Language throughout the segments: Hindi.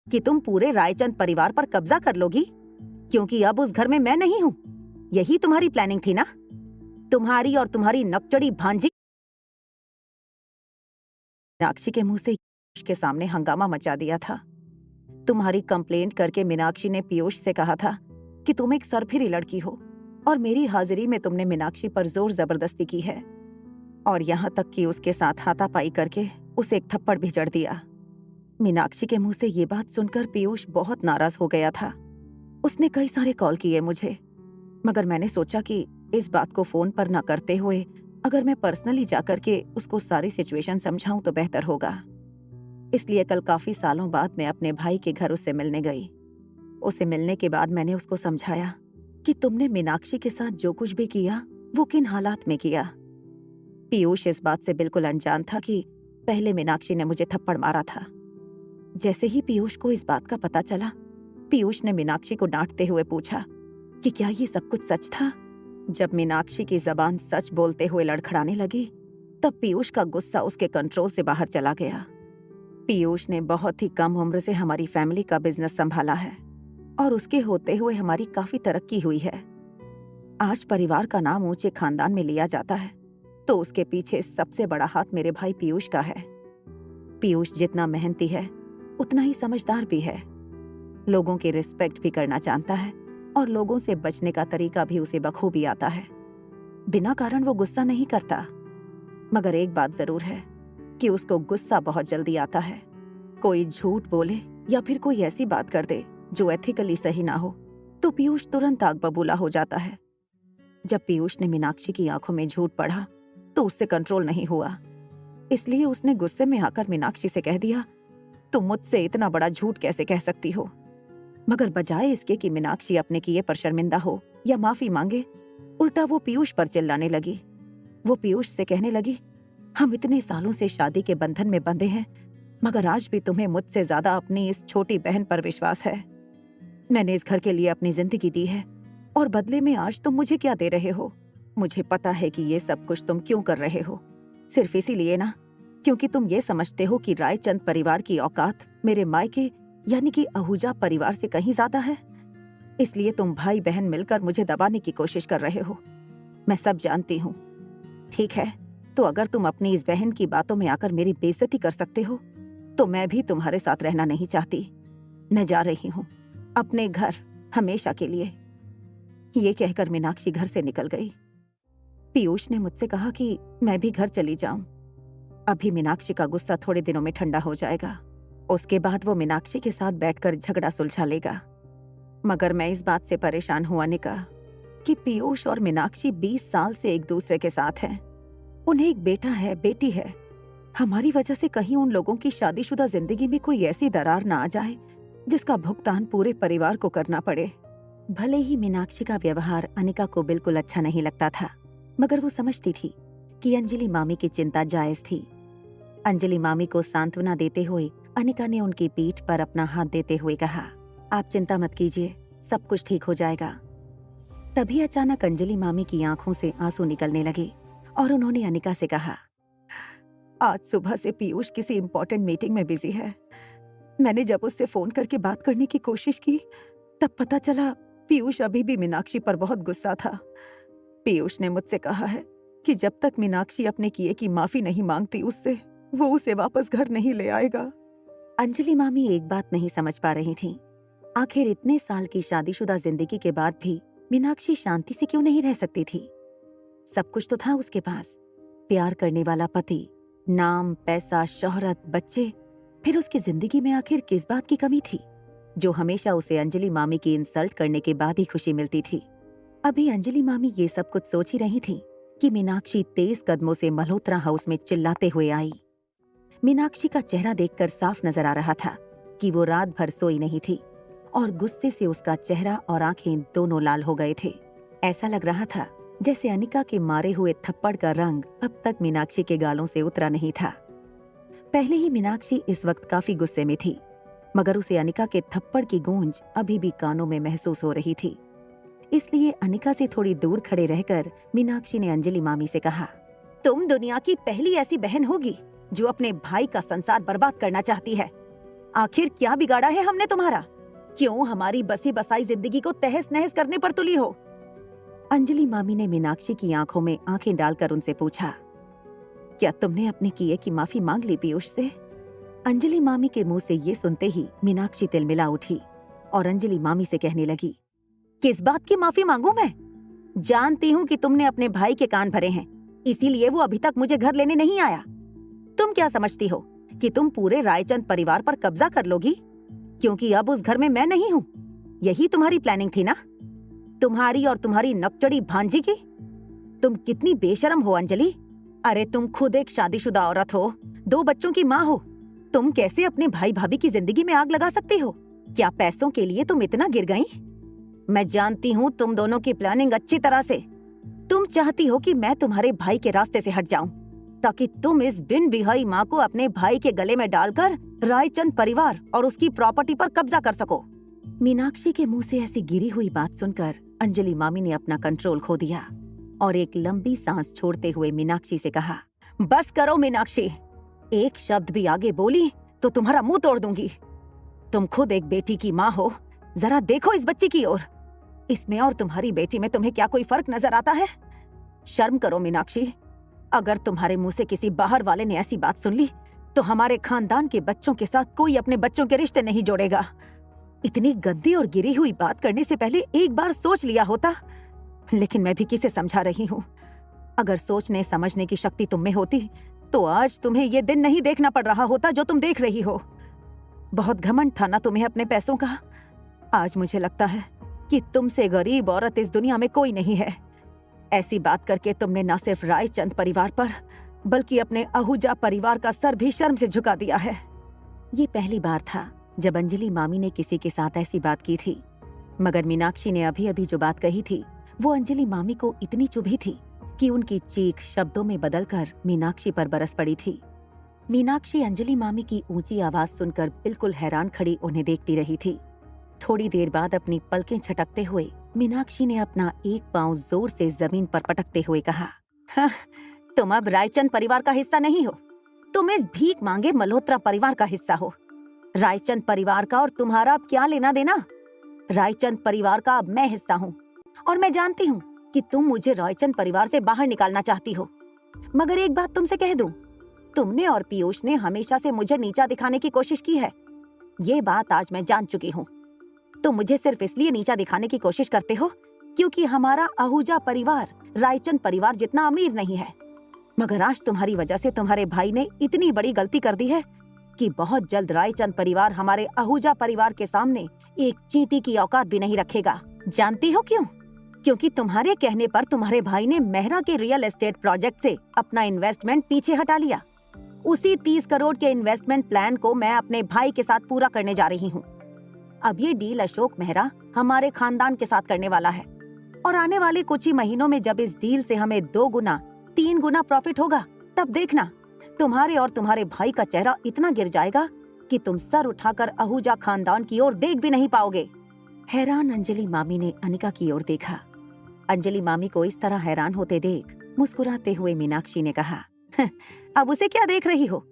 कि तुम पूरे रायचंद परिवार पर कब्जा कर लोगी, क्योंकि अब उस घर में मैं नहीं हूं। यही तुम्हारी प्लानिंग थी ना? तुम्हारी और तुम्हारी नकचड़ी भांजी मीनाक्षी के मुंह से पीयूष के सामने हंगामा मचा दिया था। तुम्हारी कंप्लेंट करके मीनाक्षी ने पीयूष से कहा था कि तुम एक सरफिरी लड़की हो, और मेरी हाजिरी में तुमने मीनाक्षी पर जोर जबरदस्ती की है, और यहाँ तक कि उसके साथ हाथापाई करके उसे एक थप्पड़ भी जड़ दिया। मीनाक्षी के मुंह से ये बात सुनकर पीयूष बहुत नाराज हो गया था। उसने कई सारे कॉल किए मुझे, मगर मैंने सोचा कि इस बात को फोन पर न करते हुए अगर मैं पर्सनली जाकर के उसको सारी सिचुएशन समझाऊं तो बेहतर होगा। इसलिए कल काफी सालों बाद मैं अपने भाई के घर उससे मिलने गई। उसे मिलने के बाद मैंने उसको समझाया कि तुमने मीनाक्षी के साथ जो कुछ भी किया वो किन हालात में किया। पीयूष इस बात से बिल्कुल अनजान था कि पहले मीनाक्षी ने मुझे थप्पड़ मारा था। जैसे ही पीयूष को इस बात का पता चला, पीयूष ने मीनाक्षी को डांटते हुए पूछा कि क्या ये सब कुछ सच था। जब मीनाक्षी की जबान सच बोलते हुए लड़खड़ाने लगी, तब पीयूष का गुस्सा उसके कंट्रोल से बाहर चला गया। पीयूष ने बहुत ही कम उम्र से हमारी फैमिली का बिजनेस संभाला है, और उसके होते हुए हमारी काफी तरक्की हुई है। आज परिवार का नाम ऊंचे खानदान में लिया जाता है, तो उसके पीछे सबसे बड़ा हाथ मेरे भाई पीयूष का है। पीयूष जितना मेहनती है उतना ही समझदार भी है। लोगों की रिस्पेक्ट भी करना जानता है, और लोगों से बचने का तरीका भी उसे बखूबी आता है। बिना कारण वो गुस्सा नहीं करता, मगर एक बात जरूर है कि उसको गुस्सा बहुत जल्दी आता है। कोई झूठ बोले या फिर कोई ऐसी बात कर दे जो एथिकली सही ना हो, तो पीयूष तुरंत आग बबूला हो जाता है। जब पीयूष ने मीनाक्षी की आंखों में झूठ पढ़ा तो उससे कंट्रोल नहीं हुआ, इसलिए उसने गुस्से में आकर मीनाक्षी से कह दिया, तुम मुझसे इतना बड़ा झूठ कैसे कह सकती हो। मगर बजाय इसके कि मीनाक्षी अपने किए पर शर्मिंदा हो या माफी मांगे, उल्टा वो पीयूष पर चिल्लाने लगी। वो पीयूष से कहने लगी, हम इतने सालों से शादी के बंधन में बंधे हैं, मगर आज भी तुम्हें मुझसे ज्यादा अपनी इस छोटी बहन पर विश्वास है। मैंने इस घर के लिए अपनी जिंदगी दी है, और बदले में आज तुम मुझे क्या दे रहे हो। मुझे पता है कि ये सब कुछ तुम क्यों कर रहे हो, सिर्फ इसीलिए ना क्योंकि तुम ये समझते हो कि रायचंद परिवार की औकात मेरे मायके यानी कि आहूजा परिवार से कहीं ज्यादा है। इसलिए तुम भाई बहन मिलकर मुझे दबाने की कोशिश कर रहे हो। मैं सब जानती हूँ। ठीक है, तो अगर तुम अपनी इस बहन की बातों में आकर मेरी बेइज्जती कर सकते हो, तो मैं भी तुम्हारे साथ रहना नहीं चाहती। मैं जा रही हूँ अपने घर, हमेशा के लिए। ये कहकर मीनाक्षी घर से निकल गई। पीयूष ने मुझसे कहा कि मैं भी घर चली जाऊं। अभी मीनाक्षी का गुस्सा थोड़े दिनों में ठंडा हो जाएगा, उसके बाद वो मीनाक्षी के साथ बैठकर झगड़ा सुलझा लेगा। मगर मैं इस बात से परेशान हुआ निका कि पीयूष और मीनाक्षी 20 साल से एक दूसरे के साथ हैं। उन्हें एक बेटा है, बेटी है। हमारी वजह से कहीं उन लोगों की शादीशुदा जिंदगी में कोई ऐसी दरार ना आ जाए जिसका भुगतान पूरे परिवार को करना पड़े। भले ही मीनाक्षी का व्यवहार अनिका को बिल्कुल अच्छा नहीं लगता था, मगर वो समझती थी कि अंजलि मामी की चिंता जायज थी। अंजलि मामी को सांत्वना देते हुए अनिका ने उनकी पीठ पर अपना हाथ देते हुए कहा, आप चिंता मत कीजिए, सब कुछ ठीक हो जाएगा। तभी अचानक अंजलि मामी की आंखों से आंसू निकलने लगे, और उन्होंने अनिका से कहा, आज सुबह से पीयूष किसी इंपॉर्टेंट मीटिंग में बिजी है। मैंने जब उससे फोन करके बात करने की कोशिश की, तब पता चला पीयूष अभी भी मीनाक्षी पर बहुत गुस्सा था। पीयूष ने मुझसे कहा है कि जब तक मीनाक्षी अपने किए की माफी नहीं मांगती उससे, वो उसे वापस घर नहीं ले आएगा। अंजलि मामी एक बात नहीं समझ पा रही थी, आखिर इतने साल की शादीशुदा जिंदगी के बाद भी मीनाक्षी शांति से क्यों नहीं रह सकती थी। सब कुछ तो था उसके पास, प्यार करने वाला पति, नाम, पैसा, शोहरत, बच्चे। फिर उसकी जिंदगी में आखिर किस बात की कमी थी जो हमेशा उसे अंजलि मामी की इंसल्ट करने के बाद ही खुशी मिलती थी। अभी अंजलि मामी ये सब कुछ सोच ही रही थी कि मीनाक्षी तेज कदमों से मल्होत्रा हाउस में चिल्लाते हुए आई। मीनाक्षी का चेहरा देखकर साफ नजर आ रहा था कि वो रात भर सोई नहीं थी, और गुस्से से उसका चेहरा और आंखें दोनों लाल हो गए थे। ऐसा लग रहा था जैसे अनिका के मारे हुए थप्पड़ का रंग अब तक मीनाक्षी के गालों से उतरा नहीं था। पहले ही मीनाक्षी इस वक्त काफी गुस्से में थी, मगर उसे अनिका के थप्पड़ की गूंज अभी भी कानों में महसूस हो रही थी। इसलिए अनिका से थोड़ी दूर खड़े रहकर मीनाक्षी ने अंजलि मामी से कहा, तुम दुनिया की पहली ऐसी बहन होगी जो अपने भाई का संसार बर्बाद करना चाहती है। आखिर क्या बिगाड़ा है हमने तुम्हारा? क्यों हमारी बसी बसाई जिंदगी को तहस नहस करने पर तुली हो? अंजलि मामी ने मीनाक्षी की आंखों में आंखें डालकर उनसे पूछा, क्या तुमने अपने किए की माफी मांग ली पीयूष से? अंजलि मामी के मुंह से ये सुनते ही मीनाक्षी तिलमिला उठी और अंजलि मामी से कहने लगी, किस बात की माफी मांगू मैं? जानती हूँ कि तुमने अपने भाई के कान भरे हैं, इसीलिए वो अभी तक मुझे घर लेने नहीं आया। तुम क्या समझती हो कि तुम पूरे रायचंद परिवार पर कब्जा कर लोगी क्योंकि अब उस घर में मैं नहीं हूँ? यही तुम्हारी प्लानिंग थी ना? तुम्हारी और तुम्हारी नकचड़ी भांजी की। तुम कितनी बेशरम हो अंजलि। अरे तुम खुद एक शादीशुदा औरत हो, 2 बच्चों की माँ हो। तुम कैसे अपने भाई भाभी की जिंदगी में आग लगा सकती हो? क्या पैसों के लिए तुम इतना गिर गई? मैं जानती हूँ तुम दोनों की प्लानिंग अच्छी तरह से। तुम चाहती हो कि मैं तुम्हारे भाई के रास्ते से हट जाऊं ताकि तुम इस बिन बिहाई माँ को अपने भाई के गले में डालकर रायचंद परिवार और उसकी प्रॉपर्टी पर कब्जा कर सको। मीनाक्षी के मुंह से ऐसी गिरी हुई बात सुनकर अंजलि मामी ने अपना कंट्रोल खो दिया और एक लंबी सांस छोड़ते हुए मीनाक्षी से कहा, बस करो मीनाक्षी, एक शब्द भी आगे बोली तो तुम्हारा मुंह तोड़ दूंगी। तुम खुद एक बेटी की माँ हो, जरा देखो इस बच्ची की ओर। इसमें और तुम्हारी बेटी में तुम्हें क्या कोई फर्क नजर आता है? शर्म करो मीनाक्षी। अगर तुम्हारे मुंह से किसी बाहर वाले ने ऐसी बात सुन ली तो हमारे खानदान के बच्चों के साथ कोई अपने बच्चों के रिश्ते नहीं जोड़ेगा। इतनी गंदी और गिरी हुई बात करने से पहले एक बार सोच लिया होता। लेकिन मैं भी किसे समझा रही हूँ? अगर सोचने समझने की शक्ति तुम में होती तो आज तुम्हें ये दिन नहीं देखना पड़ रहा होता जो तुम देख रही हो। बहुत घमंड था ना तुम्हें अपने पैसों का। आज मुझे लगता है कि तुमसे गरीब औरत इस दुनिया में कोई नहीं है। ऐसी बात करके तुमने न सिर्फ रायचंद परिवार पर बल्कि अपने आहूजा परिवार का सर भी शर्म से झुका दिया है। ये पहली बार था जब अंजलि मामी ने किसी के साथ ऐसी बात की थी, मगर मीनाक्षी ने अभी अभी जो बात कही थी वो अंजलि मामी को इतनी चुभी थी कि उनकी चीख शब्दों में बदलकर मीनाक्षी पर बरस पड़ी थी। मीनाक्षी अंजलि मामी की ऊंची आवाज सुनकर बिल्कुल हैरान खड़ी उन्हें देखती रही थी। थोड़ी देर बाद अपनी पलकें झटकते हुए मीनाक्षी ने अपना एक पांव जोर से जमीन पर पटकते हुए कहा, हाँ, तुम अब रायचंद परिवार का हिस्सा नहीं हो। तुम इस भीख मांगे मल्होत्रा परिवार का हिस्सा हो। रायचंद परिवार का और तुम्हारा अब क्या लेना देना? रायचंद परिवार का अब मैं हिस्सा हूँ और मैं जानती हूँ कि तुम मुझे रायचंद परिवार से बाहर निकालना चाहती हो। मगर एक बात तुमसे कह दूं, तुमने और पीयूष ने हमेशा से मुझे नीचा दिखाने की कोशिश की है। ये बात आज मैं जान चुकी हूँ। तुम मुझे सिर्फ इसलिए नीचा दिखाने की कोशिश करते हो क्योंकि हमारा आहूजा परिवार रायचंद परिवार जितना अमीर नहीं है। मगर आज तुम्हारी वजह से तुम्हारे भाई ने इतनी बड़ी गलती कर दी है कि बहुत जल्द रायचंद परिवार हमारे आहूजा परिवार के सामने एक चींटी की औकात भी नहीं रखेगा। जानती हो क्यों? क्योंकि तुम्हारे कहने पर तुम्हारे भाई ने मेहरा के रियल एस्टेट प्रोजेक्ट से अपना इन्वेस्टमेंट पीछे हटा लिया। उसी 30 करोड़ के इन्वेस्टमेंट प्लान को मैं अपने भाई के साथ पूरा करने जा रही हूँ। अब ये डील अशोक मेहरा हमारे खानदान के साथ करने वाला है और आने वाले कुछ ही महीनों में जब इस डील से हमें 2 गुना 3 गुना प्रॉफिट होगा, तब देखना तुम्हारे और तुम्हारे भाई का चेहरा इतना गिर जाएगा कि तुम सर उठाकर आहूजा खानदान की ओर देख भी नहीं पाओगे। हैरान अंजलि मामी ने अनिका की ओर देखा। अंजलि मामी को इस तरह हैरान होते देख मुस्कुराते हुए मीनाक्षी ने कहा, अब उसे क्या देख रही हो?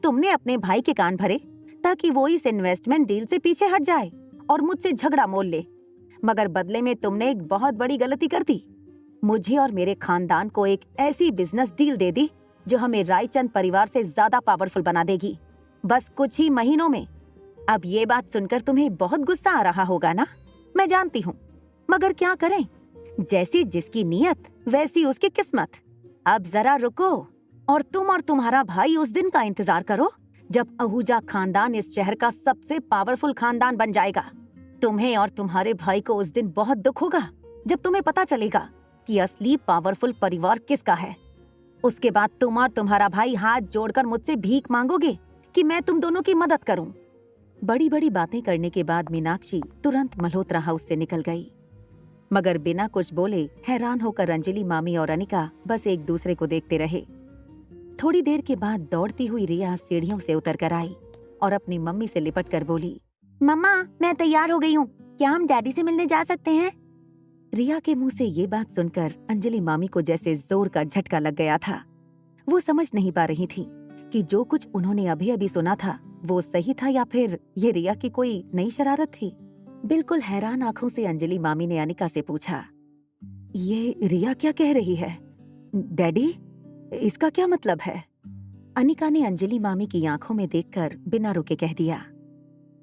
तुमने अपने भाई के कान भरे ताकि वो इस इन्वेस्टमेंट डील से पीछे हट जाए और मुझसे झगड़ा मोल ले, मगर बदले में तुमने एक बहुत बड़ी गलती कर दी। मुझे और मेरे खानदान को एक ऐसी बिजनेस डील दे दी जो हमें रायचंद परिवार से ज्यादा पावरफुल बना देगी, बस कुछ ही महीनों में। अब ये बात सुनकर तुम्हें बहुत गुस्सा आ रहा होगा ना, मैं जानती हूँ, मगर क्या करें, जैसी जिसकी नीयत वैसी उसकी किस्मत। अब जरा रुको और तुम और तुम्हारा भाई उस दिन का इंतजार करो जब आहूजा खानदान इस शहर का सबसे पावरफुल खानदान बन जाएगा। तुम्हें और तुम्हारे भाई को उस दिन बहुत दुख होगा जब तुम्हें पता चलेगा कि असली पावरफुल परिवार किसका है। उसके बाद तुम और तुम्हारा भाई हाथ जोड़कर मुझसे भीख मांगोगे कि मैं तुम दोनों की मदद करूं। बड़ी बड़ी बातें करने के बाद मीनाक्षी तुरंत मल्होत्रा हाउस से निकल गई, मगर बिना कुछ बोले हैरान होकर अंजलि मामी और अनिका बस एक दूसरे को देखते रहे। थोड़ी देर के बाद दौड़ती हुई रिया सीढ़ियों से उतर कर आई और अपनी मम्मी से लिपट कर बोली, मम्मा मैं तैयार हो गई हूँ, क्या हम डैडी से मिलने जा सकते हैं? रिया के मुंह से ये बात सुनकर अंजलि मामी को जैसे जोर का झटका लग गया था। वो समझ नहीं पा रही थी कि जो कुछ उन्होंने अभी अभी सुना था वो सही था या फिर ये रिया की कोई नई शरारत थी? बिल्कुल हैरान आंखों से अंजलि मामी ने अनिका से पूछा, ये रिया क्या कह रही है? डैडी, इसका क्या मतलब है? अनिका ने अंजलि मामी की आंखों में देखकर बिना रुके कह दिया,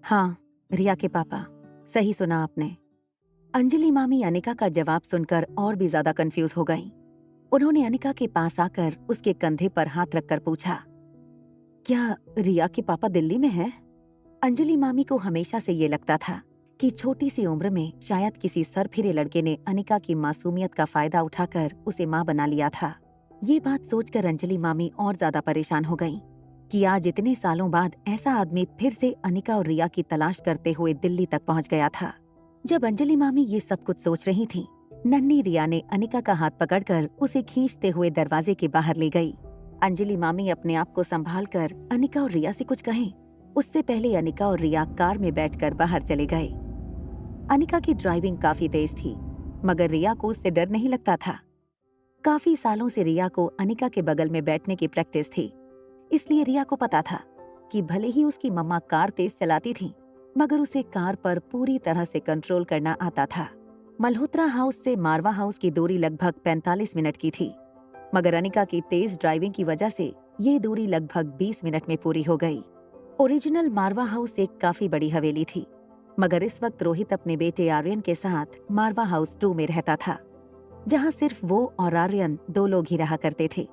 हाँ, रिया के पापा, सही सुना आपने। अंजलि मामी अनिका का जवाब सुनकर और भी ज्यादा कंफ्यूज हो गईं। उन्होंने अनिका के पास आकर उसके कंधे पर हाथ रखकर पूछा, क्या रिया के पापा दिल्ली में हैं? अंजलि मामी को हमेशा से ये लगता था कि छोटी सी उम्र में शायद किसी सरफिरे लड़के ने अनिका की मासूमियत का फायदा उठाकर उसे मां बना लिया था। ये बात सोचकर अंजलि मामी और ज्यादा परेशान हो गईं कि आज इतने सालों बाद ऐसा आदमी फिर से अनिका और रिया की तलाश करते हुए दिल्ली तक पहुंच गया था। जब अंजलि मामी ये सब कुछ सोच रही थी, नन्ही रिया ने अनिका का हाथ पकड़कर उसे खींचते हुए दरवाजे के बाहर ले गई। अंजलि मामी अपने आप को संभालकर अनिका और रिया से कुछ कहें, उससे पहले अनिका और रिया कार में बैठकर बाहर चले गए। अनिका की ड्राइविंग काफी तेज थी, मगर रिया को उससे डर नहीं लगता था। काफी सालों से रिया को अनिका के बगल में बैठने की प्रैक्टिस थी, इसलिए रिया को पता था कि भले ही उसकी मम्मा कार तेज चलाती थी, मगर उसे कार पर पूरी तरह से कंट्रोल करना आता था। मल्होत्रा हाउस से मारवा हाउस की दूरी लगभग 45 मिनट की थी, मगर अनिका की तेज ड्राइविंग की वजह से ये दूरी लगभग 20 मिनट में पूरी हो गई। ओरिजिनल मारवा हाउस एक काफी बड़ी हवेली थी, मगर इस वक्त रोहित अपने बेटे आर्यन के साथ मारवा हाउस 2 में रहता था, जहां सिर्फ वो और आर्यन 2 लोग ही रहा करते थे।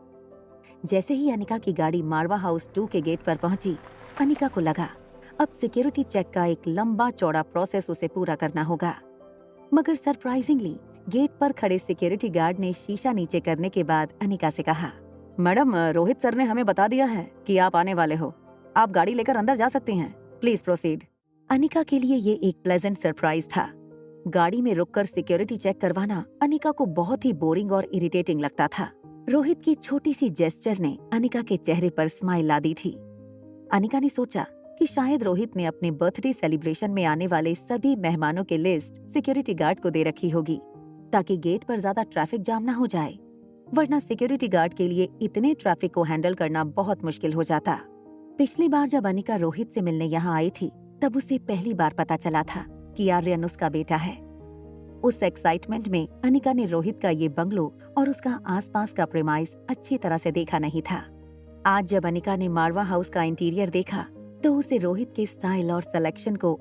जैसे ही अनिका की गाड़ी मारवा हाउस 2 के गेट पर पहुंची, अनिका को लगा अब सिक्योरिटी चेक का एक लंबा चौड़ा प्रोसेस उसे पूरा करना होगा। मगर सरप्राइजिंगली गेट पर खड़े सिक्योरिटी गार्ड ने शीशा नीचे करने के बाद अनिका से कहा, मैडम, रोहित सर ने हमें बता दिया है कि आप आने वाले हो। आप गाड़ी लेकर अंदर जा सकती हैं। Please proceed. अनिका के लिए ये एक प्लेजेंट सरप्राइज था। गाड़ी में रुककर सिक्योरिटी चेक करवाना अनिका को बहुत ही बोरिंग और इरिटेटिंग लगता था। रोहित की छोटी सी जेस्चर ने अनिका के चेहरे पर स्माइल ला दी थी। अनिका ने सोचा कि शायद रोहित ने अपने बर्थडे सेलिब्रेशन में आने वाले सभी मेहमानों की लिस्ट सिक्योरिटी गार्ड को दे रखी होगी, ताकि गेट पर ज्यादा ट्रैफिक जाम ना हो जाए, वरना सिक्योरिटी गार्ड के लिए इतने ट्रैफिक को हैंडल करना बहुत मुश्किल हो जाता। पिछली बार जब अनिका रोहित से मिलने यहाँ आई थी, तब उसे पहली बार पता चला था कि आर्यन उसका बेटा है। उस एक्साइटमेंट में अनिका ने रोहित का ये बंगलो और उसका आसपास का प्रेमाइस अच्छी तरह से देखा नहीं था। आज जब अनिका ने मारवा हाउस का इंटीरियर देखा, तो उसे रोहित के स्टाइल और सिलेक्शन को